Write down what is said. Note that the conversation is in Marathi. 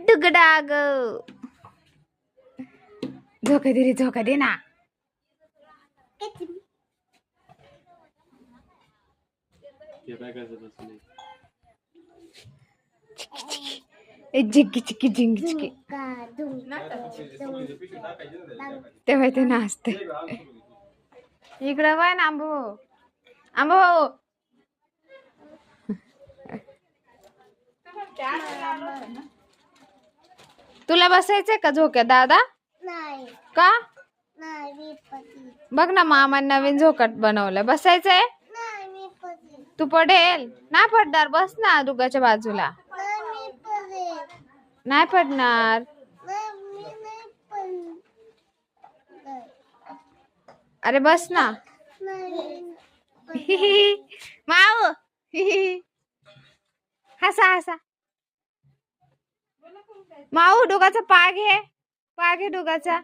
डुगडा ग झोका दे रे झोका दे ना झिक्की चिक्की झिंग चिक्की तेव्हा ते नाचते इकडं वय ना आंबो आंबो तुला बसायचंय का झोक्यात दादा नाही का नाही मी पती बघ ना मामा नवीन झोकाट बनवलाय बसायचंय नाही मी पती तू पडेल नाही पडणार बस ना दुगाच्या बाजूला नाही मी पती नाही पडणार नाही मी नाही पण अरे बस ना नाही माऊ हसा हसा माऊ डोगाचा पाय घे डोगाचा